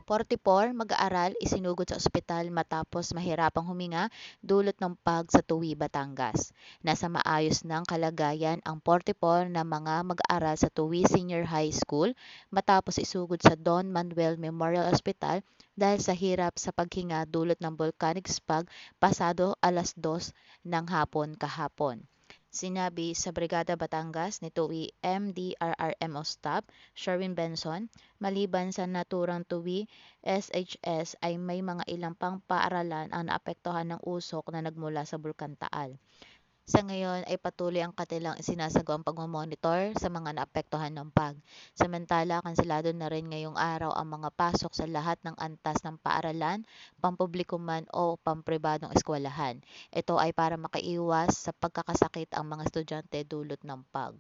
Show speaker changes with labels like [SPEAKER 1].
[SPEAKER 1] 44 mag-aaral isinugod sa ospital matapos mahirapang huminga dulot ng pag sa Tuwi, Batangas. Nasa maayos ng kalagayan ang 44 na mga mag-aaral sa Tuwi Senior High School matapos isugod sa Don Manuel Memorial Hospital dahil sa hirap sa paghinga dulot ng volcanic smog pasado alas 2 ng hapon kahapon. Sinabi sa Brigada Batangas ni Tuwi MDRRMO Staff Sherwin Benson, maliban sa naturang Tuwi SHS ay may mga ilang pang paaralan ang naapektuhan ng usok na nagmula sa Bulkan Taal. Sa ngayon ay patuloy ang kanilang isinasagawang pagmamonitor sa mga naapektuhan ng pag. Samantala, kanselado na rin ngayong araw ang mga pasok sa lahat ng antas ng paaralan, pampubliko man o pampribadong eskwelahan. Ito ay para makaiwas sa pagkakasakit ang mga estudyante dulot ng pag.